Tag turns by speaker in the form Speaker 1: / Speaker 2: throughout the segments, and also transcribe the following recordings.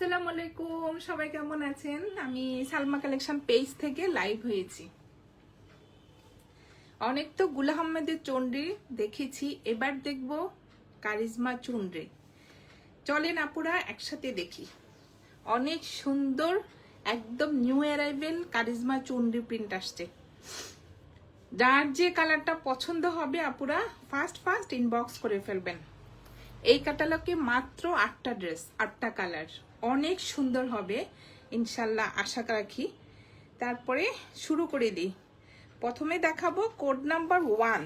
Speaker 1: আসসালামু আলাইকুম, সবাই কেমন আছেন? আমি সালমা কালেকশন পেজ থেকে লাইভ হয়েছি। অনেক তো গুল আহমেদের চুনরি দেখেছি, এবার দেখব কারিজমা চুনরি। চলেন আপুরা একসাথে দেখি। অনেক সুন্দর, একদম নিউ অ্যারাইভেল কারিজমা চুনরি প্রিন্ট আসছে। যার যে কালারটা পছন্দ হবে আপুরা ফার্স্ট ইনবক্স করে ফেলবেন। এই ক্যাটালগে মাত্র 8টা ড্রেস, 8টা কালার, অনেক সুন্দর হবে ইনশাল্লাহ, আশা রাখি। তারপরে শুরু করে দিই। প্রথমে দেখাবো কোড নাম্বার 1।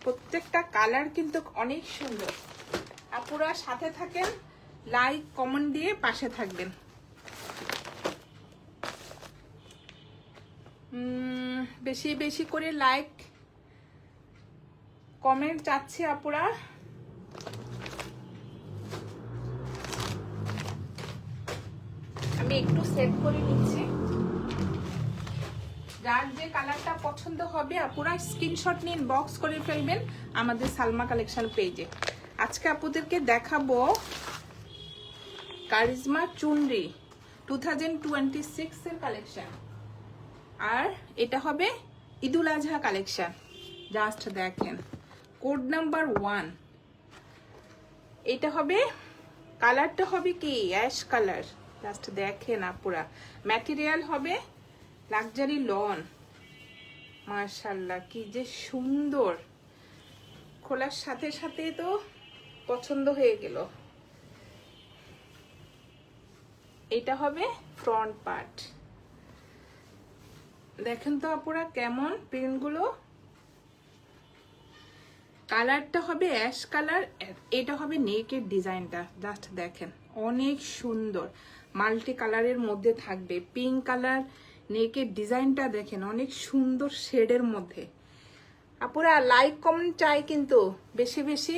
Speaker 1: প্রত্যেকটা কালার কিন্তু অনেক সুন্দর। আপুরা সাথে থাকেন, লাইক কমেন্ট দিয়ে পাশে থাকবেন। বেশি বেশি করে লাইক কমেন্ট চাচ্ছি আপুরা। আমি একটু সেট করে নিচ্ছি। যার যে কালারটা পছন্দ হবে আপুরা স্ক্রিনশট নিয়ে বক্স করে ফেলবেন আমাদের সালমা কালেকশন পেজে। আজকে আপুদেরকে দেখাবো কারিজমা চুনরি 2026 এর কালেকশন, আর এটা হবে ঈদুল আজহা কালেকশন। জাস্ট দেখেন কোড নাম্বার 1। এটা হবে, কালারটা হবে কি অ্যাশ কালার। জাস্ট দেখেন আপুরা, ম্যাটেরিয়াল হবে লাক্সারি লন। মাশাআল্লাহ কি যে সুন্দর, খোলার সাথে সাথে তো পছন্দ হয়ে গেল। এটা হবে ফ্রন্ট পার্ট। দেখেন তো আপুরা কেমন প্রিন্টগুলো। কালারটা হবে অ্যাশ কালার, এটা হবে নেকের ডিজাইনটা। জাস্ট দেখেন অনেক সুন্দর, মাল্টি কালারের মধ্যে থাকবে। পিঙ্ক কালার নেকের ডিজাইনটা দেখেন অনেক সুন্দর শেডের মধ্যে। আপুরা লাইক কমেন্ট চাই, কিন্তু বেশি বেশি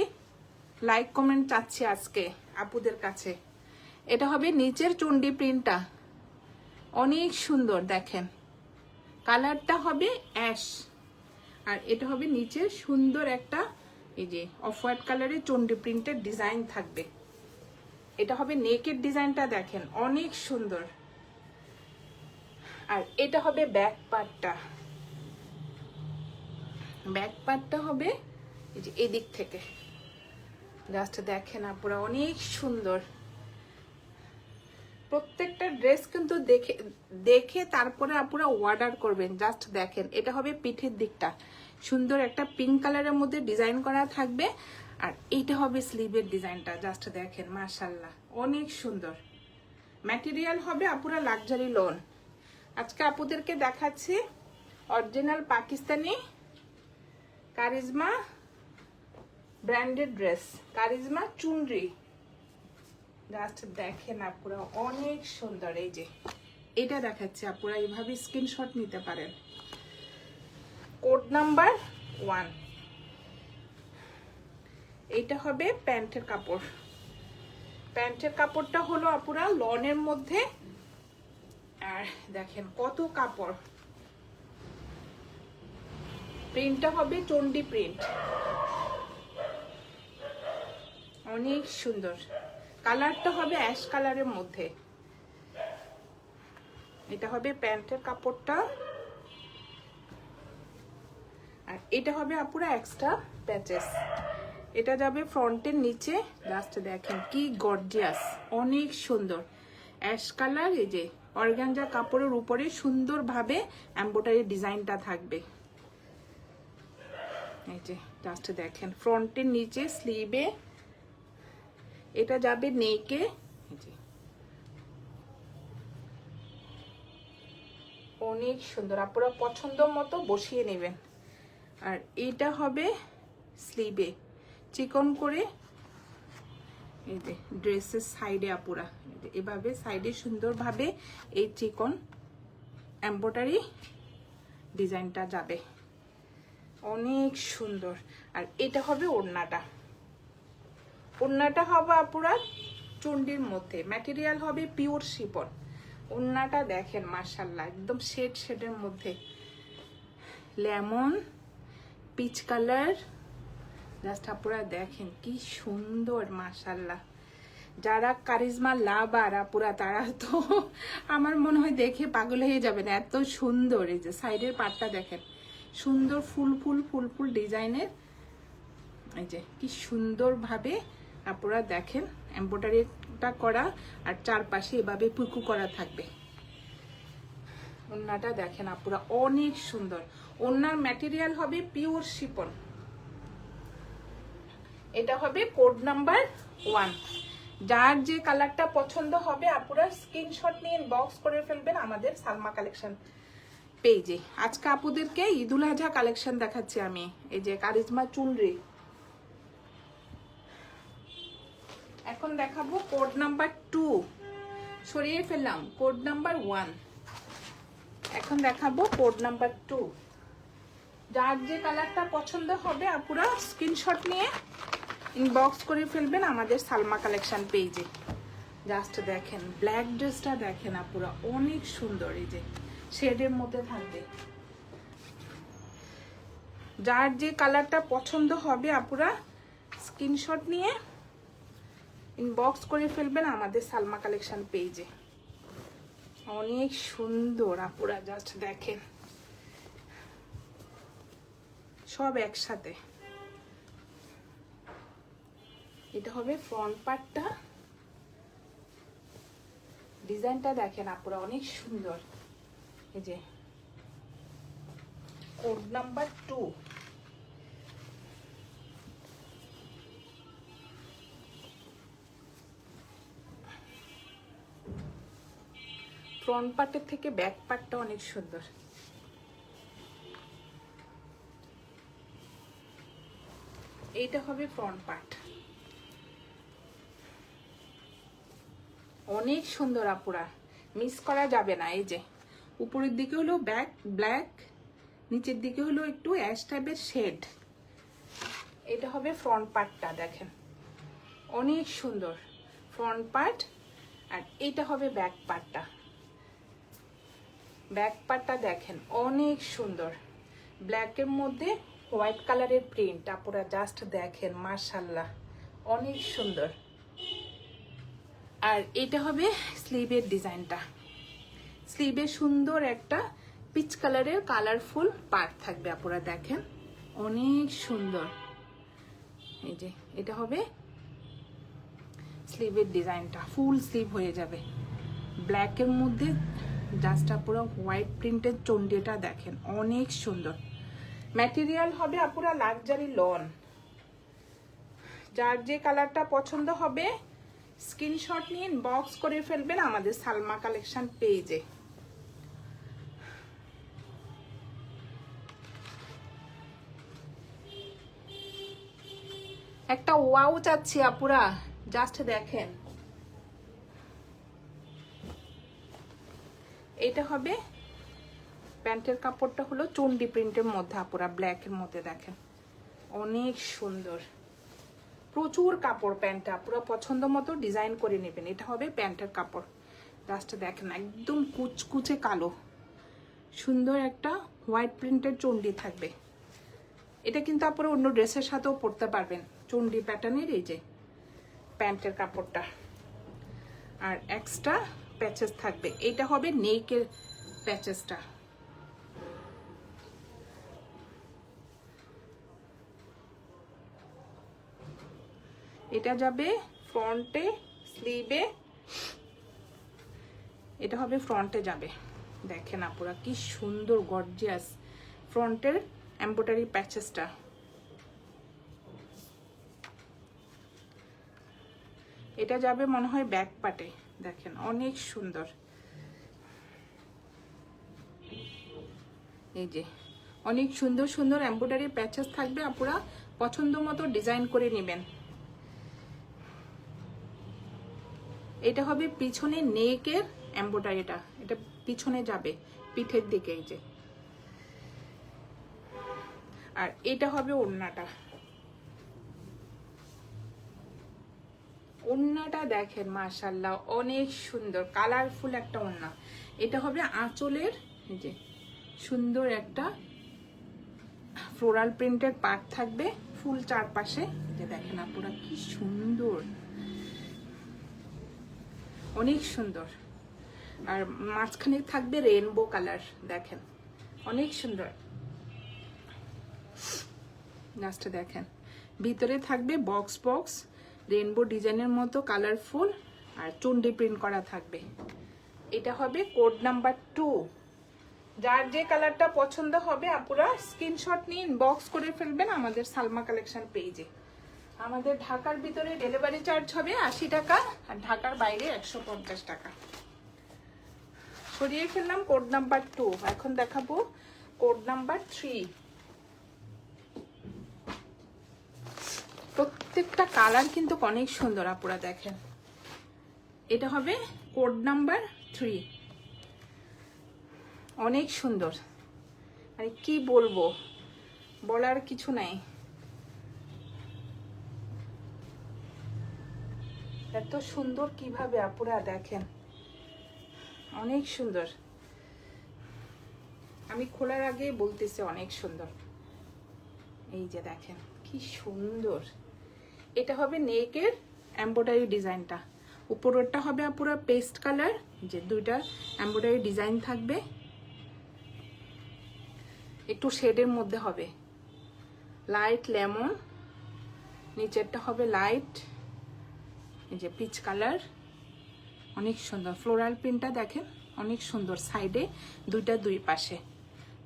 Speaker 1: লাইক কমেন্ট চাচ্ছি আজকে আপুদের কাছে। এটা হবে নিচের চুন্ডি প্রিন্টটা, অনেক সুন্দর। দেখেন কালারটা হবে অ্যাশ, আর এটা হবে নিচের সুন্দর একটা এই যে অফ হোয়াইট কালারের চন্ডি প্রিন্টের ডিজাইন থাকবে। এটা হবে নেকের ডিজাইনটা, দেখেন অনেক সুন্দর। আর এটা হবে ব্যাক পার্টটা। ব্যাক পার্টটা হবে এই যে এই দিক থেকে। জাস্ট দেখেন আপুরা অনেক সুন্দর। প্রত্যেকটা ড্রেস কিন্তু দেখে দেখে তারপরে আপুরা অর্ডার করবেন। জাস্ট দেখেন এটা হবে পিঠের দিকটা, সুন্দর একটা পিঙ্ক কালারের মধ্যে ডিজাইন করা থাকবে। আর এইটা হবে স্লিভের ডিজাইনটা। জাস্ট দেখেন মাশাআল্লাহ অনেক সুন্দর। ম্যাটেরিয়াল হবে আপুরা লাক্সারি লোন। আজকে আপুদেরকে দেখাচ্ছি original Pakistani Charisma branded dress, Charisma Chunri. Just দেখেন আপুরা অনেক সুন্দর। এই যে এটা দেখাচ্ছে আপুরা, এইভাবে স্ক্রিনশট নিতে পারেন। Code number 1। এইটা হবে প্যান্টের কাপড়। প্যান্টের কাপড়টা হলো আপুরা লনের মধ্যে, আর দেখেন কত কাপড়। প্রিন্টটা হবে চন্ডি প্রিন্ট, অনেক সুন্দর। কালারটা হবে অ্যাশ কালারের মধ্যে। এটা হবে প্যান্টের কাপড়টা, আর এটা হবে আপুরা এক্সট্রা প্যাচেস। এটা যাবে ফ্রন্টের নিচে। জাস্ট দেখেন কি গর্জিয়াস, অনেক সুন্দর অ্যাশ কালার। এই যে অর্গানজা কাপড়ের উপরে সুন্দরভাবে এমব্রয়ডারি ডিজাইনটা থাকবে। এই যে জাস্ট দেখেন ফ্রন্টের নিচে স্লিভে, এটা যাবে নেকে। অনেক সুন্দর, আপনারা পছন্দ মতো বসিয়ে নেবেন। আর এইটা হবে স্লিভে চিকন করে, এই যে ড্রেসের সাইডে আপুরা এভাবে সাইডে সুন্দরভাবে এই চিকন এমব্রয়ডারি ডিজাইনটা যাবে, অনেক সুন্দর। আর এটা হবে ওড়নাটা। ওড়নাটা হবে আপুরা চুন্ডির মধ্যে, ম্যাটেরিয়াল হবে পিওর শিফন। ওড়নাটা দেখেন মাশাআল্লাহ একদম শেডের মধ্যে, লেমন পিচ কালার। জাস্ট আপুরা দেখেন কি সুন্দর মাশাআল্লাহ। যারা কারিজমা লাভার আপুরা তারা তো আমার মনে হয় দেখে পাগল হয়ে যাবেন, এত সুন্দর। এই যে সাইডের পাটটা দেখেন, সুন্দর ফুল ফুল ফুল ফুল ডিজাইনের। এই যে কি সুন্দরভাবে আপুরা দেখেন এমব্রয়ডারিটা করা, আর চারপাশে এভাবে পুকু করা থাকবে। ওড়নাটা দেখেন আপুরা অনেক সুন্দর। ওড়নার ম্যাটেরিয়াল হবে পিওর শিফন। এটা হবে কোড নাম্বার 1। যার যে কালারটা পছন্দ হবে আপুরা স্ক্রিনশট নিয়ে ইনবক্স করে ফেলবেন আমাদের সালমা কালেকশন পেজে। আজকে আপুদেরকে ঈদুল আজহা কালেকশন দেখাচ্ছি আমি। এই যে কারিজমা চুনরি। এখন দেখাবো কোড নাম্বার 2, সরিয়ে ফেললাম কোড নাম্বার 1। এখন দেখাবো কোড নাম্বার 2। যার যে কালারটা পছন্দ হবে আপুরা স্ক্রিনশট নিয়ে ইনবক্স করে ফেলবেন আমাদের সালমা কালেকশন পেজে। জাস্ট দেখেন ব্ল্যাক ড্রেসটা দেখেন আপুরা অনেক সুন্দর। এই যে শেডের মধ্যে থাকবে। যার যে কালারটা পছন্দ হবে আপুরা স্ক্রিনশট নিয়ে ইনবক্স করে ফেলবেন আমাদের সালমা কালেকশন পেজে। অনেক সুন্দর আপুরা, জাস্ট দেখেন সব একসাথে। এটা হবে ফ্রন্ট পার্টটা, ডিজাইনটা দেখেন আপুরা অনেক সুন্দর। এই যে কোড নাম্বার 2। ফ্রন্ট পার্টের থেকে ব্যাক পার্টটা অনেক সুন্দর। এইটা হবে ফ্রন্ট পার্ট, অনেক সুন্দর আপুরা, মিস করা যাবে না। এই যে উপরের দিকে হলো ব্ল্যাক, নিচের দিকে হলো একটু অ্যাশ টাইপের শেড। এটা হবে ফ্রন্ট পার্টটা দেখেন অনেক সুন্দর ফ্রন্ট পার্ট। আর এটা হবে ব্যাক পার্টটা। ব্যাক পার্টটা দেখেন অনেক সুন্দর, ব্ল্যাকের মধ্যে হোয়াইট কালারের প্রিন্ট। আপুরা জাস্ট দেখেন মাশাআল্লাহ অনেক সুন্দর। আর এটা হবে স্লিভের ডিজাইনটা। স্লিভে সুন্দর একটা পিচ কালারের কালারফুল পার্ট থাকবে আপুরা দেখেন অনেক সুন্দর। এই যে এটা হবে স্লিভের ডিজাইনটা, ফুল স্লিভ হয়ে যাবে ব্ল্যাকের মধ্যে। জাস্ট আপুরা হোয়াইট প্রিন্টের চন্ডিটা দেখেন অনেক সুন্দর। ম্যাটেরিয়াল হবে আপুরা লাক্সারি লন। যার যে কালারটা পছন্দ হবে স্ক্রিনশট নিয়ে ইনবক্স করে ফেলবেন আমাদের সালমা কালেকশন পেজে। একটা ওয়াও চাচ্ছি আপুরা, জাস্ট দেখেন। এটা হবে প্যান্টের কাপড়টা হলো চন্ডি প্রিন্টের মধ্যে আপুরা, ব্ল্যাকের মধ্যে দেখেন অনেক সুন্দর। প্রচুর কাপড় প্যান্টটা, পুরো পছন্দ মতো ডিজাইন করে নেবেন। এটা হবে প্যান্টের কাপড়, জাস্ট দেখেন একদম কুচকুচে কালো, সুন্দর একটা হোয়াইট প্রিন্টের চন্ডি থাকবে। এটা কিন্তু আপনারা অন্য ড্রেসের সাথেও পরতে পারবেন, চন্ডি প্যাটার্নের। এই যে প্যান্টের কাপড়টা, আর এক্সট্রা প্যাচেস থাকবে। এটা হবে নেকের প্যাচেসটা। এটা যাবে ফ্রন্টে, স্লিভে। এটা হবে ফ্রন্টে যাবে। দেখেন আপুরা কি সুন্দর গর্জিয়াস ফ্রন্টের এমব্রয়ডারি প্যাচেসটা। এটা যাবে মনে হয় ব্যাক পার্টে, দেখেন অনেক সুন্দর। এই যে অনেক সুন্দর সুন্দর এমব্রয়ডারি প্যাচেস থাকবে, আপুরা পছন্দ মতো ডিজাইন করে নেবেন। এটা হবে পিছনে নেকের এমব্রয়ডারিটা, এটা পিছনে যাবে পিঠের দিকে। এই যে আর এটা হবে ওড়নাটা। ওড়নাটা দেখেন মাশাআল্লাহ অনেক সুন্দর কালারফুল একটা ওড়না। এটা হবে আঁচলের, এই যে সুন্দর একটা ফ্লোরাল প্রিন্টের পার্ট থাকবে ফুল চারপাশে। যে দেখেন আপুরা কি সুন্দর। অনেক সুন্দর। আর মাঝখানে থাকবে রেইনবো কালার, দেখেন অনেক সুন্দর। জাস্ট দেখেন, ভিতরে থাকবে বক্স বক্স রেইনবো ডিজাইনের মতো কালারফুল, আর চুন্ডি প্রিন্ট করা থাকবে। এটা হবে কোড নাম্বার 2। যার যে কালারটা পছন্দ হবে আপুরা স্ক্রিনশট নিয়ে ইনবক্স করে ফেলবেন আমাদের সালমা কালেকশন পেজে। আমাদের ঢাকার ভিতরে ডেলিভারি চার্জ হবে 80 টাকা, আর ঢাকার বাইরে 150 টাকা। সরিয়ে ফেললাম কোড নাম্বার 2। এখন দেখাবো কোড নাম্বার 3। প্রত্যেকটা কালার কিন্তু অনেক সুন্দর আপুরা, দেখেন। এটা হবে কোড নাম্বার 3, অনেক সুন্দর। মানে কি বলবো, বলার কিছু নাই। এত সুন্দর কিভাবে আপুরা, দেখেন অনেক সুন্দর। আমি খোলার আগে বলতেছি অনেক সুন্দর। এই যে দেখেন কি সুন্দর। এটা হবে নেকের এমব্রয়ডারি ডিজাইনটা। উপরেরটা হবে পুরো পেস্ট কালার, যে দুইটা এমব্রয়ডারি ডিজাইন থাকবে, একটু শেডের মধ্যে হবে লাইট লেমন। নিচেরটা হবে লাইট এই যে পিচ কালার, অনেক সুন্দর। ফ্লোরাল প্রিন্টটা দেখেন অনেক সুন্দর, সাইডে দুইটা দুই পাশে।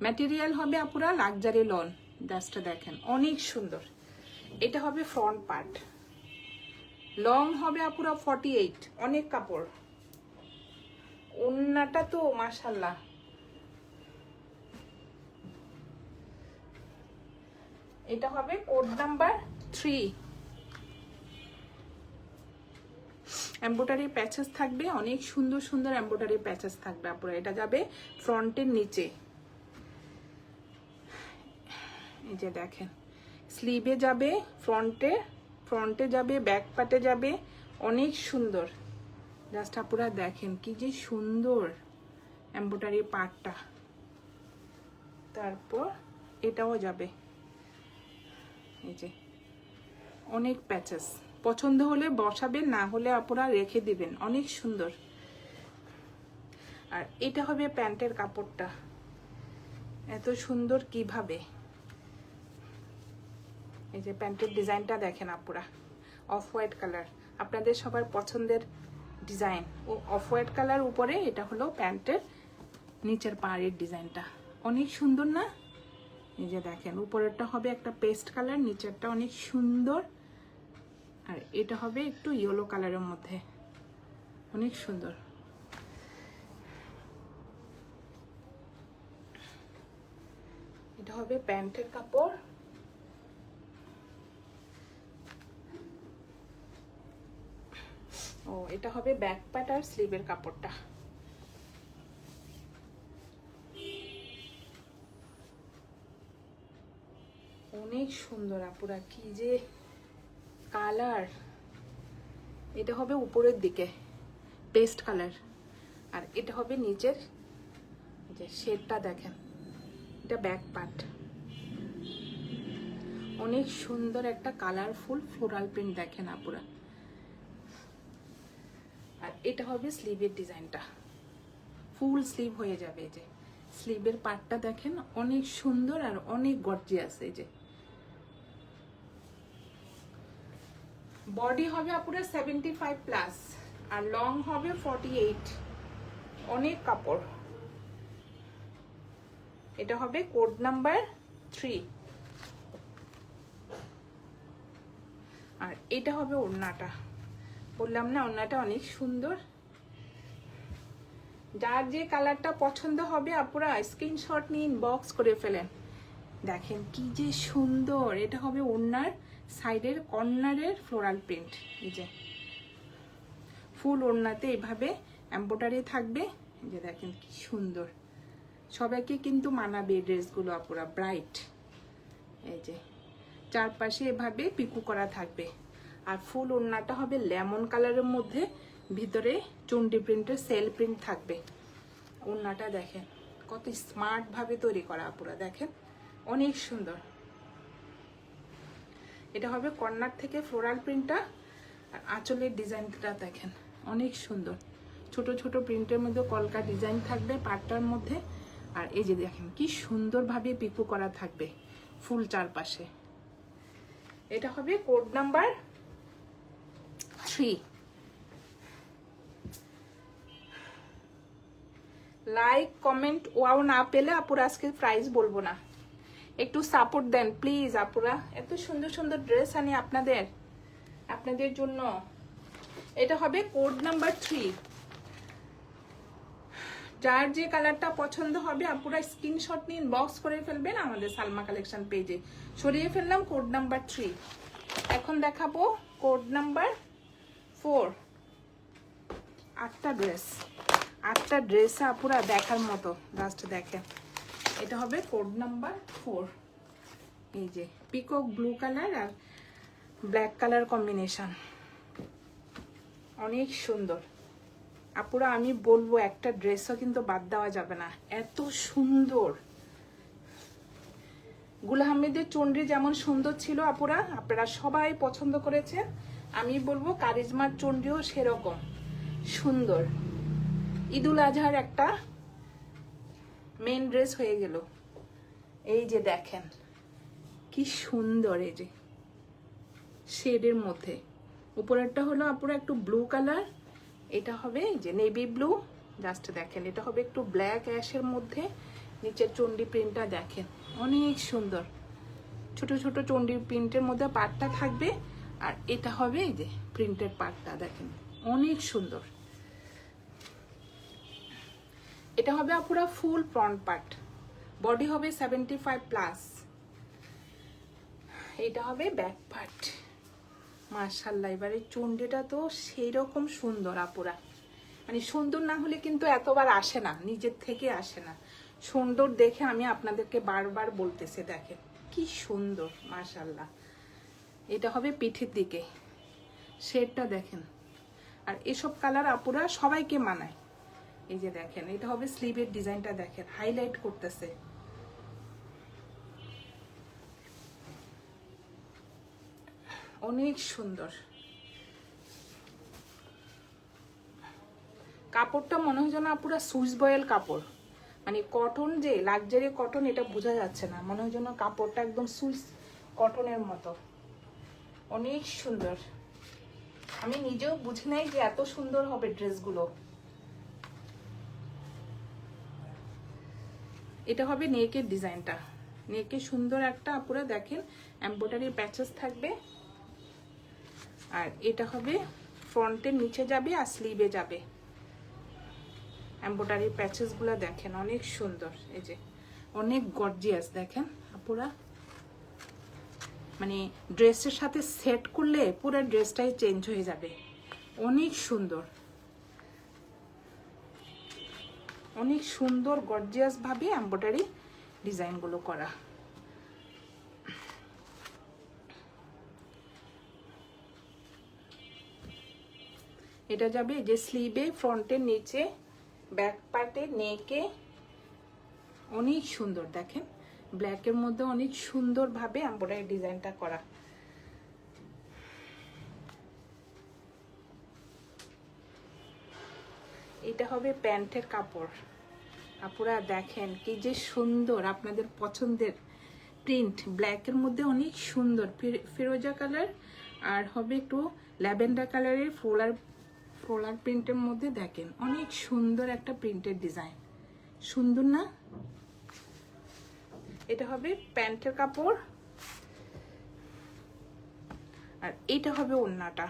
Speaker 1: ম্যাটেরিয়াল হবে আপুরা লাক্সারি লন, জাস্ট দেখেন অনেক সুন্দর। এটা হবে ফ্রন্ট পার্ট, লং হবে আপুরা 48, অনেক কাপড়। ওন্নাটা তো মাশাআল্লাহ। এটা হবে কোড নাম্বার 3। এমব্রয়ডারি প্যাচেস থাকবে, অনেক সুন্দর সুন্দর এমব্রয়ডারি প্যাচেস থাকবে আপুরা। এটা যাবে ফ্রন্টের নিচে, এই যে দেখেন স্লিভে যাবে, ফ্রন্টে যাবে, ব্যাক পার্টে যাবে, অনেক সুন্দর। জাস্ট আপুরা দেখেন কি যে সুন্দর এমব্রয়ডারি পার্টটা। তারপর এটাও যাবে, এই যে অনেক প্যাচেস। পছন্দ হলে বসাবেন, না হলে আপুরা রেখে দিবেন, অনেক সুন্দর। আর এটা হবে প্যান্টের কাপড়টা, এত সুন্দর কিভাবে। এই যে প্যান্টের ডিজাইনটা দেখেন আপুরা, অফ হোয়াইট কালার, আপনাদের সবার পছন্দের ডিজাইন। ও অফ হোয়াইট কালার উপরে এটা হলো প্যান্টের নিচের পাড়ের ডিজাইনটা, অনেক সুন্দর না? এই যে দেখেন উপরেরটা হবে একটা পেস্ট কালার, নিচেরটা অনেক সুন্দর, আর এটা হবে একটু ইয়েলো কালারের মধ্যে, অনেক সুন্দর। এটা হবে প্যান্টের কাপড়। ও এটা হবে ব্যাক পার্ট আর স্লিভের কাপড়টা। অনেক সুন্দর আপুরা, কি যে কালার। এটা হবে উপরের দিকে পেস্ট কালার, আর এটা হবে নিচের, যে শেডটা দেখেন, এটা ব্যাক পার্ট। অনেক সুন্দর একটা কালারফুল ফ্লোরাল প্রিন্ট দেখেন আপুরা। আর এটা হবে স্লিভের ডিজাইনটা, ফুল স্লিভ হয়ে যাবে। এই যে স্লিভের পার্টটা দেখেন অনেক সুন্দর আর অনেক গর্জিয়াস। এই যে বডি হবে আপুরা 75+, আর লং হবে 48, অনেক কাপড়। এটা হবে কোড নাম্বার 3। আর এটা হবে ওড়নাটা, বললাম না ওড়নাটা অনেক সুন্দর। যার যে কালারটা পছন্দ হবে আপুরা স্ক্রিনশট নিয়ে ইনবক্স করে ফেলেন। দেখেন কি যে সুন্দর। এটা হবে ওড়নার সাইডের কর্নারের ফ্লোরাল প্রিন্ট। এই যে ফুল ওড়নাতে এভাবে এমব্রয়ডারি থাকবে। এই যে দেখেন কি সুন্দর, সবাইকে কিন্তু মানাবে ড্রেসগুলো আপুরা, ব্রাইট। এই যে চারপাশে এভাবে পিকু করা থাকবে, আর ফুল ওড়নাটা হবে লেমন কালারের মধ্যে, ভিতরে চুন্ডি প্রিন্টের সেল প্রিন্ট থাকবে। ওড়নাটা দেখেন কত স্মার্ট ভাবে তৈরি করা আপুরা, দেখেন অনেক সুন্দর। এটা হবে কর্নার থেকে ফ্লোরাল প্রিন্টটা, আর আঁচলের ডিজাইনটা দেখেন অনেক সুন্দর। ছোট ছোট প্রিন্টের মধ্যে কলকা ডিজাইন থাকবে পাটটার মধ্যে। আর এই যে দেখেন কি সুন্দরভাবে পিকো করা থাকবে ফুল চারপাশে। এটা হবে code number 3। Like comment wow না পেলে আপুরা আজকে প্রাইস বলবো না, একটু সাপোর্ট দেন প্লিজ আপুরা। এত সুন্দর সুন্দর ড্রেস আনি আপনাদের জন্য। এটা হবে কোড নাম্বার 3। যার যে কালারটা পছন্দ হবে আপুরা স্ক্রিনশট নিন, বক্স করে ফেলবেন আমাদের সালমা কালেকশন পেজে। সরিয়ে ফেললাম কোড নাম্বার 3। এখন দেখাবো কোড নাম্বার 4। 8টা ড্রেস আপুরা দেখার মতো, জাস্ট দেখেন। এটা হবে কোড নাম্বার 4। এই যে পিকক ব্লু কালার আর ব্ল্যাক কালার কম্বিনেশন, অনেক সুন্দর আপুরা। আমি বলবো একটা ড্রেসও কিন্তু বাদ দেওয়া যাবে না, এত সুন্দর। গুল আহমেদের চন্ডী যেমন সুন্দর ছিল আপুরা, আপনারা সবাই পছন্দ করেছেন। আমি বলবো কারিজমার চন্ডীও সেরকম সুন্দর। ঈদুল আজহার একটা মেন ড্রেস হয়ে গেল। এই যে দেখেন কি সুন্দর, এই যে শেডের মধ্যে। উপরেরটা হলো আপুরা একটু ব্লু কালার, এটা হবে যে নেভি ব্লু, জাস্ট দেখেন। এটা হবে একটু ব্ল্যাক অ্যাশের মধ্যে, নিচের চন্ডী প্রিন্টটা দেখেন অনেক সুন্দর। ছোট ছোট চন্ডী প্রিন্টের মধ্যে পাটটা থাকবে, আর এটা হবে এই যে প্রিন্টের পাটটা দেখেন অনেক সুন্দর। এটা হবে আপুরা ফুল ফ্রন্ট পার্ট, বডি হবে 75+। এটা হবে ব্যাক পার্ট। মাশাআল্লাহ, এবারে চন্ডীটা তো সেই রকম সুন্দর আপুরা, মানে সুন্দর না হলে কিন্তু এতবার আসে না, নিজের থেকে আসে না। সুন্দর দেখে আমি আপনাদেরকে বারবার বলতেছি, দেখেন কি সুন্দর মাশাআল্লাহ। এটা হবে পিঠের দিকে, শেডটা দেখেন। আর এসব কালার আপুরা সবাইকে মানায়। এই যে দেখেন, এটা হবে স্লিভের ডিজাইনটা দেখেন, হাইলাইট করতেছে। অনেক সুন্দর কাপড়টা, মনে হয় যেন পুরো সুইস বয়েল কাপড়, মানে কটন, যে লাক্সারি কটন এটা বোঝা যাচ্ছে না, মনে হয় যেন কাপড়টা একদম সুইস কটনের মতো। অনেক সুন্দর, আমি নিজেও বুঝি নাই যে এত সুন্দর হবে ড্রেসগুলো। এটা হবে নেকের ডিজাইনটা, নেকে সুন্দর একটা পুরো দেখেন এমব্রয়ডারি প্যাচেস থাকবে। আর এটা হবে ফ্রন্টের নিচে যাবে আর স্লিভে যাবে। এমব্রয়ডারি প্যাচেসগুলো দেখেন অনেক সুন্দর, এই যে অনেক গর্জিয়াস দেখেন আপুরা, মানে ড্রেসের সাথে সেট করলে পুরো ড্রেসটাই চেঞ্জ হয়ে যাবে। অনেক সুন্দর, অনেক সুন্দর গর্জিয়াস ভাবে এমব্রয়ডারি ডিজাইনগুলো করা। এটা যাবে যে স্লিভে, ফ্রন্টের নিচে, ব্যাক পার্টে, নেকে, অনেক সুন্দর দেখেন। ব্ল্যাকের মধ্যে অনেক সুন্দর ভাবে এমব্রয়ডারি ডিজাইনটা করা। এটা হবে প্যান্টের কাপড়। আপুরা দেখেন কি যে সুন্দর, আপনাদের পছন্দের প্রিন্ট, ব্ল্যাকের মধ্যে অনেক সুন্দর ফিরোজা কালার, আর হবে একটু ল্যাভেন্ডার কালারের ফ্লোরাল প্রিন্টের মধ্যে দেখেন অনেক সুন্দর একটা প্রিন্টের ডিজাইন, সুন্দর না? এটা হবে প্যান্টের কাপড়, আর এটা হবে ওড়নাটা।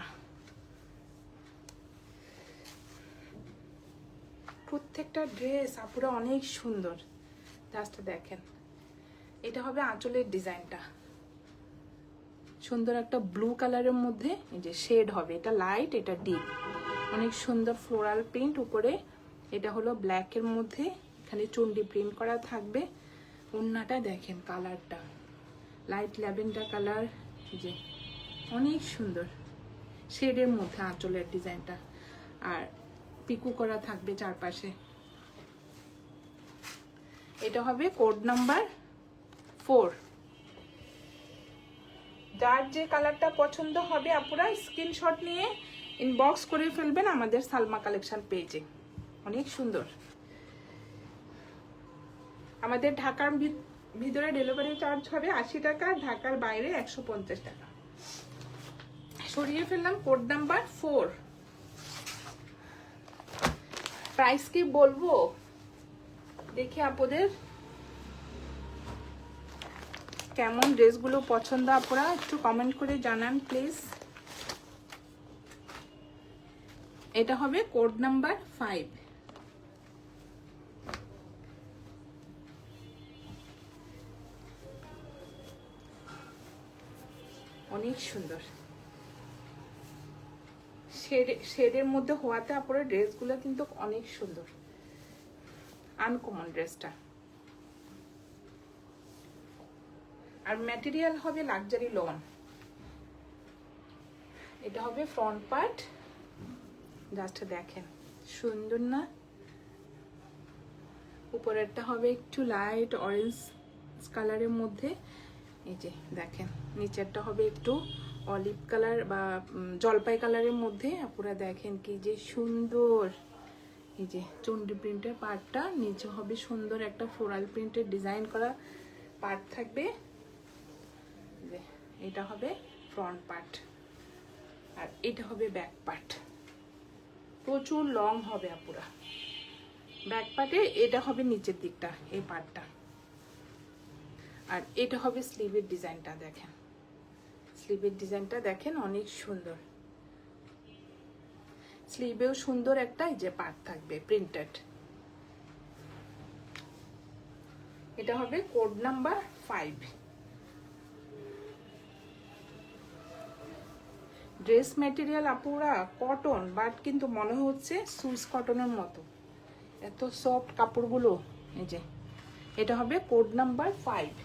Speaker 1: প্রত্যেকটা ড্রেস আপুরা অনেক সুন্দর, জাস্ট দেখেন। এটা হবে আঁচলের ডিজাইনটা, সুন্দর একটা ব্লু কালারের মধ্যে এই যে শেড হবে, এটা লাইট এটা ডিপ, অনেক সুন্দর ফ্লোরাল প্রিন্ট উপরে। এটা হলো ব্ল্যাকের মধ্যে, এখানে চুন্ডি প্রিন্ট করা থাকবে। ওড়নাটা দেখেন কালারটা লাইট ল্যাভেন্ডার কালার, যে অনেক সুন্দর শেডের মধ্যে আঁচলের ডিজাইনটা, আর পিকু করা থাকবে চারপাশে। এটা হবে কোড নাম্বার 4। যার যে কালারটা পছন্দ হবে আপুরা স্ক্রিনশট নিয়ে ইনবক্স করে ফেলবেন আমাদের সালমা কালেকশন পেজে। অনেক সুন্দর। আমাদের ঢাকার ভিতরে ডেলিভারি চার্জ হবে 80 টাকা, ঢাকার বাইরে 150 টাকা। সরিয়ে ফেললাম কোড নাম্বার 4। প্রাইস কি বলবো দেখি আপনাদের কেমন ড্রেসগুলো পছন্দ, আপনারা একটু কমেন্ট করে জানান প্লিজ। এটা হবে কোড নাম্বার 5। অনেক সুন্দর শেডের মধ্যে হওয়াতে আপনার ড্রেসগুলো কিন্তু অনেক সুন্দর, আনকমন ড্রেসটা। আর ম্যাটেরিয়াল হবে লাক্সারি লন। এটা হবে ফ্রন্ট পার্ট, জাস্ট দেখেন সুন্দর না? উপরেরটা হবে একটু লাইট অরেঞ্জ কালারের মধ্যে, এই যে দেখেন। নিচেরটা হবে একটু অলিভ কালার বা জলপাই কালারের মধ্যে। আপনারা দেখেন কি যে সুন্দর। এই যে চন্ডি প্রিন্টের পার্টটা, নিচে হবে সুন্দর একটা ফ্লোরাল প্রিন্টের ডিজাইন করা পার্ট থাকবে। এটা হবে ফ্রন্ট পার্ট, আর এটা হবে ব্যাক পার্ট। প্রচুর লং হবে আপুরা ব্যাক পার্টে। এটা হবে নিচের দিকটা, এই পার্টটা। আর এটা হবে স্লিভের ডিজাইনটা। দেখেন স্লিভের ডিজাইনটা দেখেন, অনেক সুন্দর। স্লিভেও সুন্দর একটা এই যে পার্ট থাকবে প্রিন্টেড। এটা হবে কোড নাম্বার 5। ড্রেস ম্যাটেরিয়াল আপুরা কটন, বাট কিন্তু মনে হচ্ছে সুইস কটনের মতো, এত সফট কাপড়গুলো। এই যে এটা হবে কোড নাম্বার 5।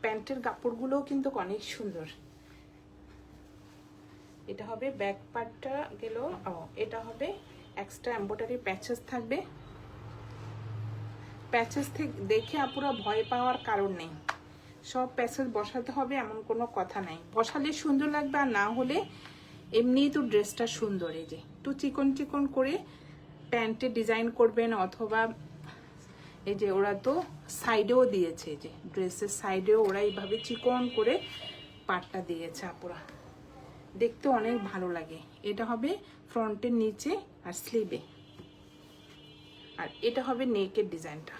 Speaker 1: প্যান্টের কাপড়গুলো কিন্তু অনেক সুন্দর। এটা হবে ব্যাক পার্টটা গেল। এটা হবে এক্সট্রা এমব্রয়ডারি প্যাচেস থাকবে। প্যাচেস থেকে দেখে আপুরা ভয় পাওয়ার কারণ নেই, সব প্যাচেস বসাতে হবে এমন কোনো কথা নাই। বসালে সুন্দর লাগবে, আর না হলে এমনিই তো ড্রেসটা সুন্দর। এই যে একটু চিকন চিকন করে প্যান্টে ডিজাইন করবেন, অথবা এই যে ওরা তো সাইডেও দিয়েছে, যে ড্রেসের সাইডেও ওরা এইভাবে চিকন করে পাটটা দিয়েছে আপুরা, দেখতে অনেক ভালো লাগে। এটা হবে ফ্রন্টের নিচে আর স্লিভে। আর এটা হবে নেকের ডিজাইনটা।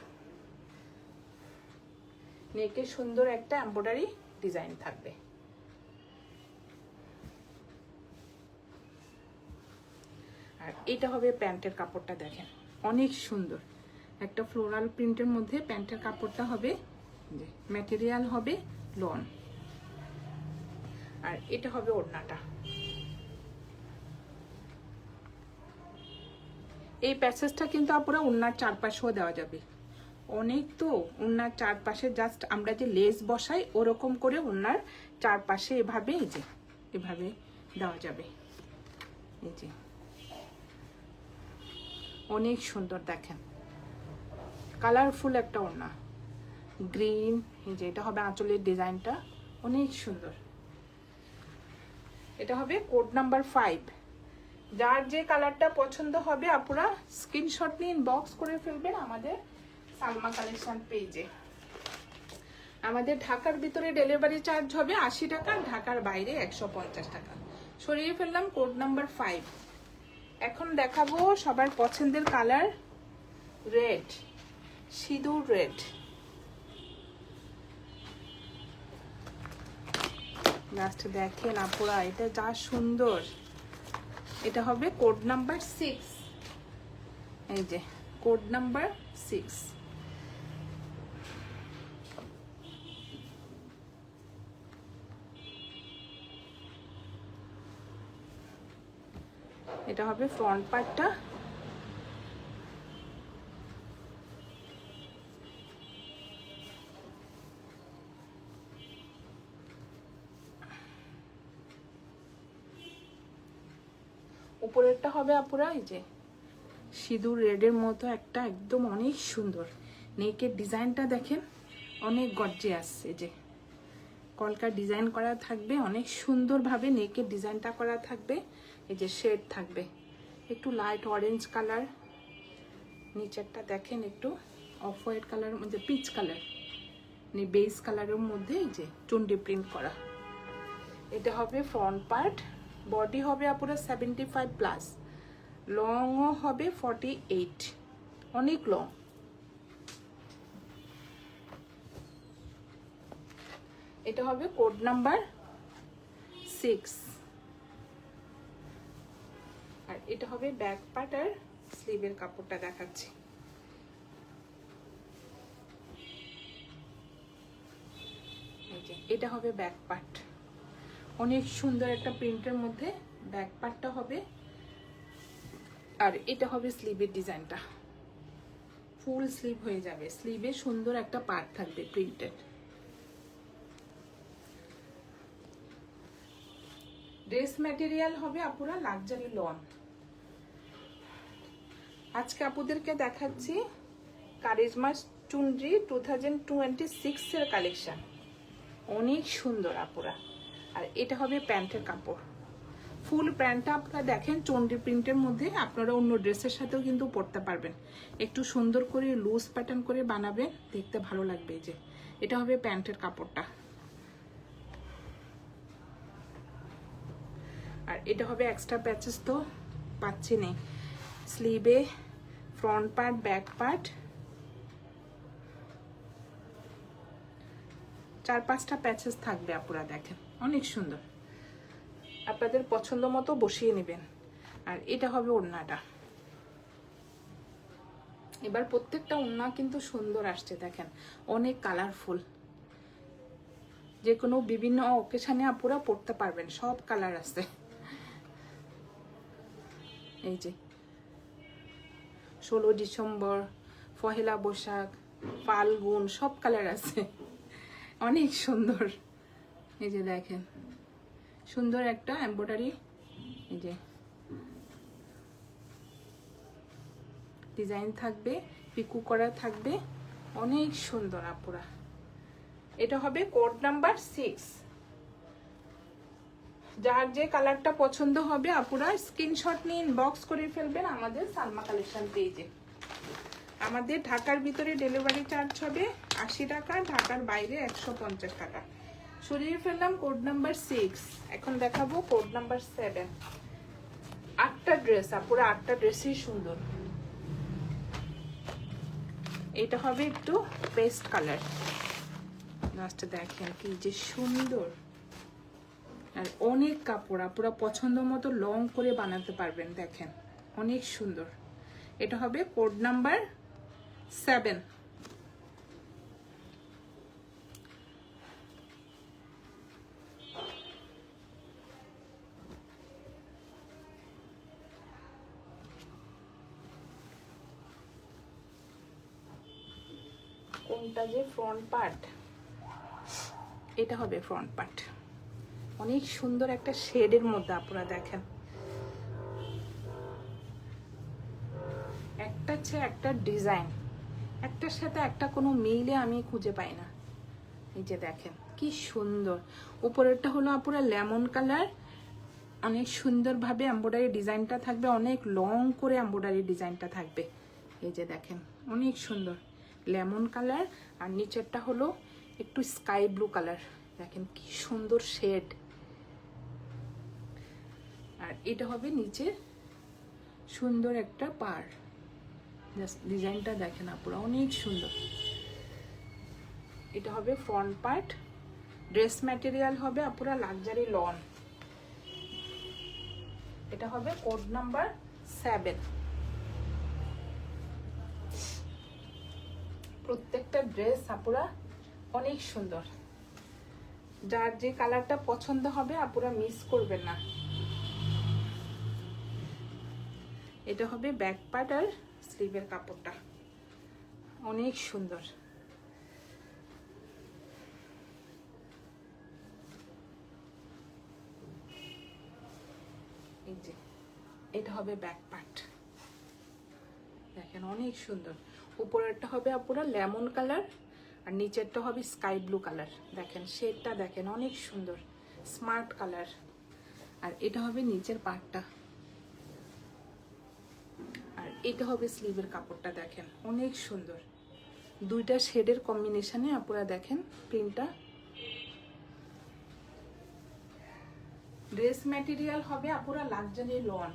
Speaker 1: নেকে সুন্দর একটা এমব্রয়ডারি ডিজাইন থাকবে। আর এটা হবে প্যান্টের কাপড়টা। দেখেন অনেক সুন্দর একটা ফ্লোরাল প্রিন্টের মধ্যে প্যান্টের কাপড়টা হবে। যে ম্যাটেরিয়াল হবে লন। আর এটা হবে ওড়নাটা। এই প্যাসেজটা কিন্তু আপনারা ওড়নার চারপাশেও দেওয়া যাবে। অনেক তো ওড়নার চারপাশে জাস্ট আমরা যে লেস বসাই ওরকম করে ওড়নার চারপাশে এভাবে এই যে এভাবে দেওয়া যাবে। এই যে অনেক সুন্দর দেখেন, কালারফুল একটা ওড়না, গ্রিন। এই যে এটা হবে আঁচলের ডিজাইনটা, অনেক সুন্দর। এটা হবে কোড নাম্বার 5। যার যে কালারটা পছন্দ হবে আপনারা স্ক্রিনশট নিয়ে ইনবক্স করে ফেলবেন আমাদের সালমা কালেকশন পেজে। আমাদের ঢাকার ভিতরে ডেলিভারি চার্জ হবে 80 টাকা, ঢাকার বাইরে 150 টাকা। সরিয়ে ফেললাম কোড নাম্বার 5। এখন দেখাবো সবার পছন্দের কালার, রেড, সিঁদুর রেড। জাস্ট দেখেন আপুরা, এটা যা সুন্দর। এটা হবে কোড নাম্বার 6। এই যে কোড নাম্বার 6। এটা হবে ফ্রন্ট পার্টটা। উপরেরটা হবে আপুরা এই যে সিঁদুর রেডের মতো একটা, একদম অনেক সুন্দর। নেকের ডিজাইনটা দেখেন অনেক গর্জিয়াস। এই যে কলকা ডিজাইন করা থাকবে, অনেক সুন্দরভাবে নেকের ডিজাইনটা করা থাকবে। এই যে শেড থাকবে একটু লাইট অরেঞ্জ কালার, নিচেরটা দেখেন একটু অফ হোয়াইট কালার মধ্যে পিচ কালার, বেস কালারের মধ্যে এই যে চুন্ডি প্রিন্ট করা। এটা হবে ফ্রন্ট পার্ট। বডি হবে আপুরা 75+, লংও হবে 48, অনেক লং। এটা হবে কোড নাম্বার 6। আর এটা হবে ব্যাক পার্ট আর স্লিভের কাপড়টা দেখাচ্ছি। এটা হবে ব্যাক পার্ট, অনেক সুন্দর একটা প্রিন্টের মধ্যে ব্যাক পার্টটা হবে। আর এটা হবে স্লিভের ডিজাইনটা, ফুল স্লিভ হয়ে যাবে, স্লিভে সুন্দর একটা পার্ট থাকবে প্রিন্টেড। ড্রেস ম্যাটেরিয়াল হবে আপুরা লাক্সারি লন। আজকে আপুদেরকে দেখাচ্ছি কারিজমা চুনরি 2026 এর কালেকশন, অনেক সুন্দর আপুরা। আর এটা হবে প্যান্টের কাপড়, ফুল প্যান্টটা আপনারা দেখেন চন্ডি প্রিন্টের মধ্যে, আপনারা অন্য ড্রেসের সাথেও কিন্তু পরতে পারবেন। একটু সুন্দর করে লুজ প্যাটার্ন করে বানাবেন, দেখতে ভালো লাগবে। এই যে এটা হবে প্যান্টের কাপড়টা। আর এটা হবে এক্সট্রা প্যাচেস তো পাচ্ছি নেই, স্লিভে ফ্রন্ট পার্ট ব্যাক পার্ট 4-5টা প্যাচেস থাকবে আপুরা, দেখেন অনেক সুন্দর, আপনাদের পছন্দ মতো বসিয়ে নেবেন। আর এটা হবে ওড়নাটা। এবার প্রত্যেকটা ওড়না কিন্তু সুন্দর আসছে, দেখেন অনেক কালারফুল, যে কোনো বিভিন্ন অকেশনে আপুরা পরতে পারবেন, সব কালার আছে। এই যে 16 ডিসেম্বর, পহেলা বৈশাখ, ফাল্গুন, সব কালার আছে, অনেক সুন্দর। এই যে দেখেন সুন্দর একটা এমব্রয়ডারি, এই যে ডিজাইন থাকবে, পিকু করা থাকবে, অনেক সুন্দর আপুরা। এটা হবে কোড নাম্বার 6। যার যে কালারটা পছন্দ হবে আপুরা স্ক্রিনশট নিয়ে ইনবক্স করে ফেলবেন আমাদের সালমা কালেকশন পেজে। আমাদের ঢাকার ভিতরে ডেলিভারি চার্জ হবে 80 টাকা, ঢাকার বাইরে 150 টাকা। সরিয়ে ফেললাম কোড নাম্বার 6, এখন দেখাবো কোড নাম্বার 7। 8টা ড্রেস আপুরা, 8টা ড্রেসই সুন্দর। এটা হবে একটু পেস্ট কালার, লাস্ট দেখেন কি যে সুন্দর। আর অনেক কাপড় আপুরা পছন্দ মতো লং করে বানাতে পারবেন, দেখেন অনেক সুন্দর। এটা হবে কোড নাম্বার 7। কোনটা যে ফ্রন্ট পার্ট, এটা হবে ফ্রন্ট পার্ট, অনেক সুন্দর একটা শেডের মধ্যে আপনারা দেখেন, একটা চেয়ে একটা ডিজাইন, একটার সাথে একটা কোনো মিলে আমি খুঁজে পাই না। এই যে দেখেন কি সুন্দর, উপরেরটা হলো আপুরা লেমন কালার, অনেক সুন্দরভাবে এমব্রয়ডারি ডিজাইনটা থাকবে, অনেক লং করে এমব্রয়ডারি ডিজাইনটা থাকবে। এই যে দেখেন অনেক সুন্দর লেমন কালার, আর নিচেরটা হলো একটু স্কাই ব্লু কালার, দেখেন কি সুন্দর শেড। আর এটা হবে নিচে সুন্দর একটা পাড়, জাস্ট ডিজাইনটা দেখেন আপুরা অনেক সুন্দর। এটা হবে ফ্রন্ট পার্ট। ড্রেস ম্যাটেরিয়াল হবে আপুরা লাক্সারি লন। এটা হবে কোড নাম্বার 7। প্রত্যেকটা ড্রেস আপুরা অনেক সুন্দর, যার যে কালারটা পছন্দ হবে আপুরা মিস করবেন না। এটা হবে ব্যাক পার্ট আর স্লিভের কাপড়টা, অনেক সুন্দর। এই যে এটা হবে ব্যাক পার্ট, দেখেন অনেক সুন্দর। উপরেরটা হবে আপুরা লেমন কালার, আর নিচেরটা হবে স্কাই ব্লু কালার। দেখেন শেডটা দেখেন অনেক সুন্দর, স্মার্ট কালার। আর এটা হবে নিচের পার্টটা, আর এটা হবে স্লিভের কাপড়টা। দেখেন অনেক সুন্দর, দুইটা শেডের কম্বিনেশনে আপনারা দেখেন প্রিন্টটা। ড্রেস ম্যাটেরিয়াল হবে আপনারা লাক্সারি লন,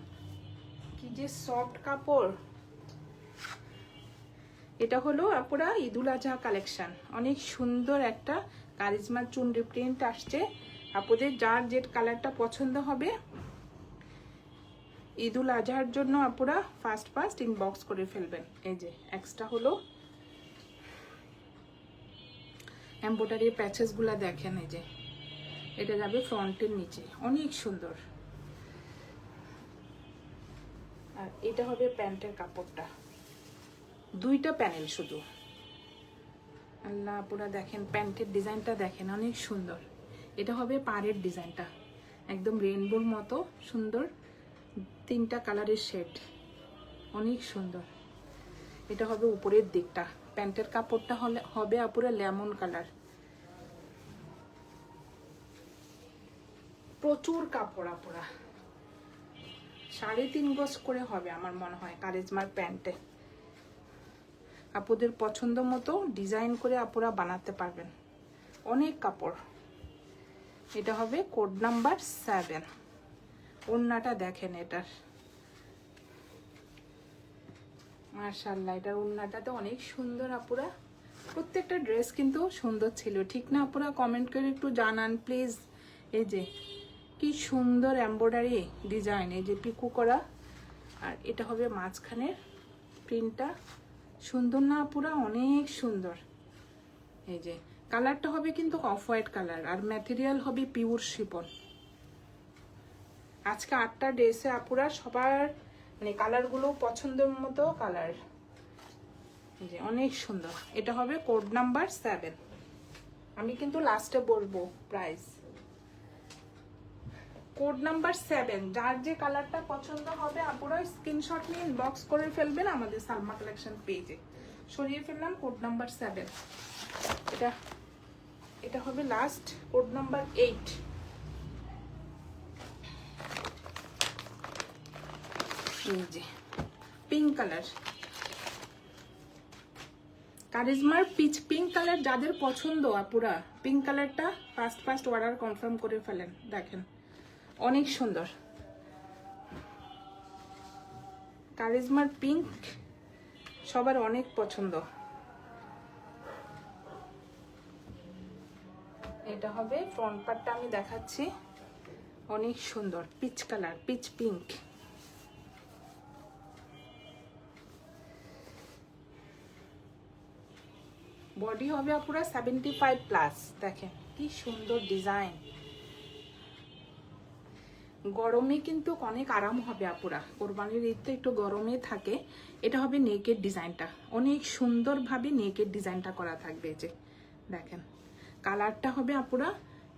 Speaker 1: কি যে সফট কাপড়। এটা হলো আপনারা ঈদুল আজহা কালেকশন, অনেক সুন্দর একটা কারিজমা চুনরি প্রিন্ট আসছে। আপনাদের যার যে কালারটা পছন্দ হবে ঈদুল আজহার জন্য আপনারা ফার্স্ট ইনবক্স করে ফেলবেন। এই যে এক্সট্রা হলো এমব্রয়ডারি প্যাচেসগুলো দেখেন, এই যে এটা যাবে ফ্রন্টের নিচে, অনেক সুন্দর। আর এটা হবে প্যান্টের কাপড়টা, দুইটা প্যানেল শুধু। আল্লাহ পুরা দেখেন প্যান্টের ডিজাইনটা দেখেন অনেক সুন্দর। এটা হবে পাড়ের ডিজাইনটা, একদম রেইনবোর মতো সুন্দর, তিনটা কালারের শেড, অনেক সুন্দর। এটা হবে উপরের দিকটা, প্যান্টের কাপড়টা হবে পুরো লেমন কালার। প্রচুর কাপড় পুরা 3.5 গজ করে হবে আমার মনে হয় কারিজমার প্যান্টে। আপুদের পছন্দ মতো ডিজাইন করে আপুরা বানাতে পারবেন, অনেক কাপড়। এটা হবে কোড নাম্বার 7। ওড়নাটা দেখেন এটার, মাশাআল্লাহ এটার ওড়নাটা তো অনেক সুন্দর আপুরা। প্রত্যেকটা ড্রেস কিন্তু সুন্দর ছিল, ঠিক না আপুরা? কমেন্ট করে একটু জানান প্লিজ। এই যে কি সুন্দর এমব্রয়ডারি ডিজাইন, এই যে পিকো করা। আর এটা হবে মাঝখানের প্রিন্টটা, সুন্দর না পুরা? অনেক সুন্দর। এই যে কালারটা হবে কিন্তু অফ হোয়াইট কালার, আর ম্যাটেরিয়াল হবে পিওর শিফন। আজকে 8টা ড্রেসে আপুরা সবার মানে কালারগুলো পছন্দের মতো কালার। এই যে অনেক সুন্দর। এটা হবে কোড নাম্বার 7। আমি কিন্তু লাস্টে বলবো প্রাইস। কোড নাম্বার 7, যার যে কালারটা পছন্দ হবে আপুরা স্ক্রিনশট নিয়ে ইনবক্স করে ফেলবেন আমাদের সালমা কালেকশন পেজে। সরিয়ে ফেললাম কোড নাম্বার 7। এটা হবে লাস্ট কোড নাম্বার 8। এই যে পিঙ্ক কালার, কারিজমার পিচ পিঙ্ক কালার যাদের পছন্দ আপুরা পিঙ্ক কালারটা ফার্স্ট অর্ডার কনফার্ম করে ফেলেন। দেখেন অনেক সুন্দর কারিজমার পিঙ্ক, সবার অনেক পছন্দ। এটা হবে ফ্রন্ট পার্টটা, আমি দেখাচ্ছি, অনেক সুন্দর peach colour, pitch pink. Body হবে পুরো 75+। দেখেন কি সুন্দর ডিজাইন, গরমে কিন্তু অনেক আরাম হবে আপুরা, কোরবানির ঈদ তো একটু গরমে থাকে। এটা হবে নেকের ডিজাইনটা, অনেক সুন্দরভাবে নেকের ডিজাইনটা করা থাকবে। এই যে দেখেন কালারটা হবে আপুরা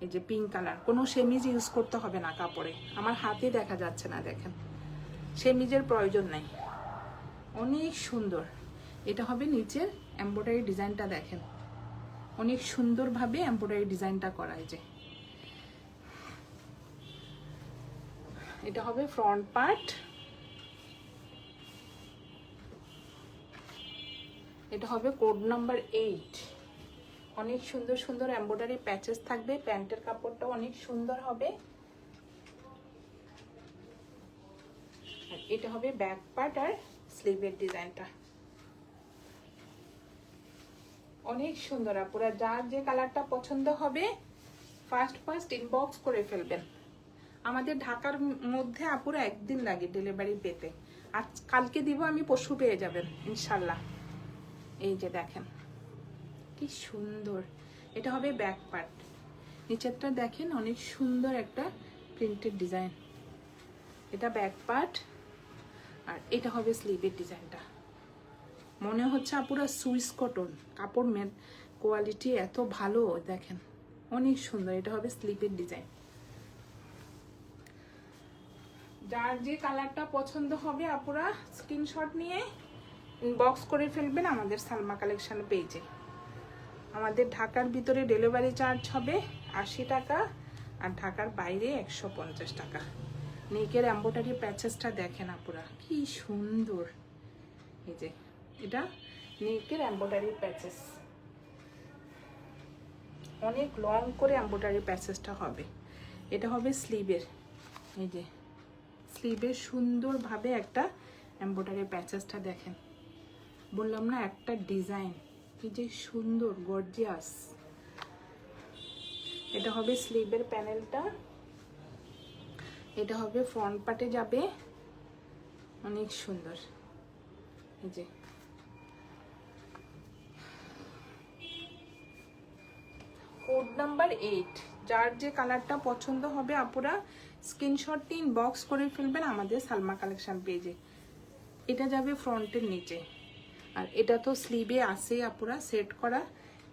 Speaker 1: এই যে পিঙ্ক কালার, কোনো সেমিজ ইউজ করতে হবে না কাপড়ে, আমার হাতে দেখা যাচ্ছে না, দেখেন সেমিজের প্রয়োজন নাই, অনেক সুন্দর। এটা হবে নিচের এমব্রয়ডারি ডিজাইনটা, দেখেন অনেক সুন্দরভাবে এমব্রয়ডারি ডিজাইনটা করা। এই যে এটা হবে ফ্রন্ট পার্ট, এটা হবে কোড নাম্বার 8। অনেক সুন্দর সুন্দর এমব্রয়ডারি প্যাচেস থাকবে, প্যান্টের কাপড়টা অনেক সুন্দর হবে। আর এটা হবে ব্যাক পার্ট আর স্লিভের ডিজাইনটা, অনেক সুন্দর। আপুরা যার যে কালারটা পছন্দ হবে ফার্স্ট ইনবক্স করে ফেলবেন। আমাদের ঢাকার মধ্যে আপুরা একদিন লাগে ডেলিভারি পেতে, আজ কালকে দিব আমি, পরশু পেয়ে যাবেন ইনশাল্লাহ। এই যে দেখেন কি সুন্দর, এটা হবে ব্যাক পার্ট, নিচেরটা দেখেন অনেক সুন্দর একটা প্রিন্টেড ডিজাইন। এটা ব্যাক পার্ট, আর এটা হবে স্লিভের ডিজাইনটা। মনে হচ্ছে আপুরা সুইস কটন কাপড়, কোয়ালিটি এত ভালো, দেখেন অনেক সুন্দর। এটা হবে স্লিভের ডিজাইন। যার যে কালারটা পছন্দ হবে আপুরা স্ক্রিনশট নিয়ে ইনবক্স করে ফেলবেন আমাদের সালমা কালেকশন পেজে। আমাদের ঢাকার ভিতরে ডেলিভারি চার্জ হবে 80 টাকা, আর ঢাকার বাইরে 150 টাকা। নেকের এমব্রয়ডারি প্যাচেসটা দেখেন আপুরা কি সুন্দর। এই যে এটা নেকের এমব্রয়ডারি প্যাচেস, অনেক লং করে এমব্রয়ডারি প্যাচেসটা হবে। এটা হবে স্লিভের, এই যে স্লিভের সুন্দরভাবে একটা এমব্রয়ডারি প্যাচেসটা দেখেন। বললাম না একটা ডিজাইন কি যে সুন্দর, গর্জিয়াস। এটা হবে স্লিভের প্যানেলটা, এটা হবে ফ্রন্ট পার্টে যাবে, অনেক সুন্দর। এই যে কোড নাম্বার 8, যার যে কালারটা পছন্দ হবে আপুরা স্ক্রিনশট নিন, বক্স করে ফেলবেন আমাদের সালমা কালেকশন পেজে। এটা যাবে ফ্রন্টের নিচে, আর এটা তো স্লিভে আসে আপুরা সেট করা।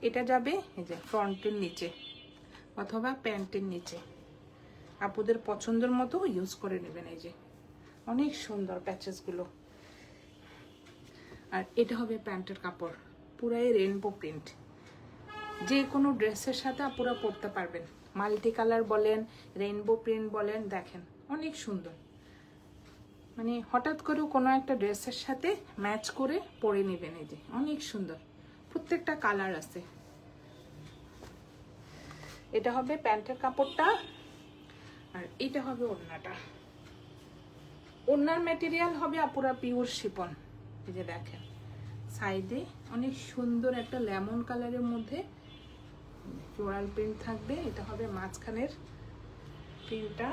Speaker 1: এটা যাবে এই যে ফ্রন্টের নিচে অথবা প্যান্টের নিচে, আপুদের পছন্দের মতো ইউজ করে নেবেন। এই যে অনেক সুন্দর প্যাচেসগুলো। আর এটা হবে প্যান্টের কাপড়, পুরাই রেইনবো প্রিন্ট, যে কোনো ড্রেসের সাথে আপুরা পরতে পারবেন। মাল্টি কালার বলেন, রেইনবো প্রিন্ট বলেন, দেখেন অনেক সুন্দর। মানে হঠাৎ করে কোনো একটা ড্রেসের সাথে ম্যাচ করে পরে নেবেন। এই যে অনেক সুন্দর, প্রত্যেকটা কালার আছে। এটা হবে প্যান্টের কাপড়টা, আর এটা হবে ওড়নাটা। ওড়নার ম্যাটেরিয়াল হবে আপুরা পিওর শিফন। এই যে দেখেন সাইডে অনেক সুন্দর একটা লেমন কালারের মধ্যে ফ্লোরাল প্রিন্ট থাকবে। এটা হবে মাঝখানের প্রিন্টটা,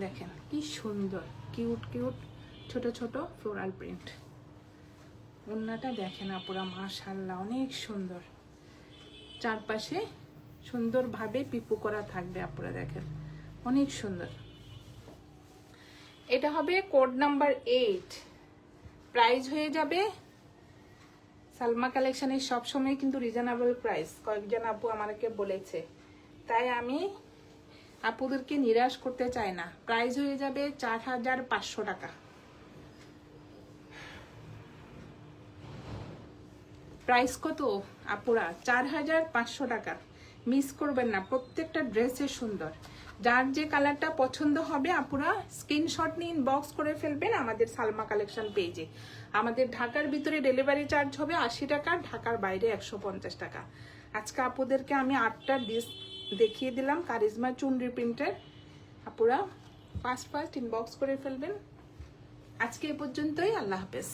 Speaker 1: দেখেন কি সুন্দর, কিউট কিউট ছোট ছোট ফ্লোরাল প্রিন্ট। ওড়নাটা দেখেন আপুরা মাশাআল্লাহ অনেক সুন্দর, চারপাশে সুন্দরভাবে পিপু করা থাকবে আপুরা, দেখেন অনেক সুন্দর। এটা হবে কোড নাম্বার 8, প্রাইস হয়ে যাবে সালমা কালেকশনের সবসময় কিন্তু রিজনেবল প্রাইস, কয়েকজন আপু আমাকে বলেছে, তাই আমি আপুদেরকে নিরাশ করতে চাই না। প্রাইস হয়ে যাবে 4500 টাকা। প্রাইস কত আপুরা? 4500 টাকা। মিস করবেন না, প্রত্যেকটা ড্রেসের সুন্দর। যার যে কালারটা পছন্দ হবে আপুরা স্ক্রিনশট নিয়ে ইনবক্স করে ফেলবেন আমাদের সালমা কালেকশন পেজে। আমাদের ঢাকার ভিতরে ডেলিভারি চার্জ হবে 80 টাকা, ঢাকার বাইরে 150 টাকা। আজকে আপুদেরকে আমি 8টা ডিস দেখিয়ে দিলাম কারিজমা চুনরি প্রিন্টের। আপুরা ফার্স্ট ইনবক্স করে ফেলবেন। আজকে এ পর্যন্তই, আল্লাহ হাফেজ।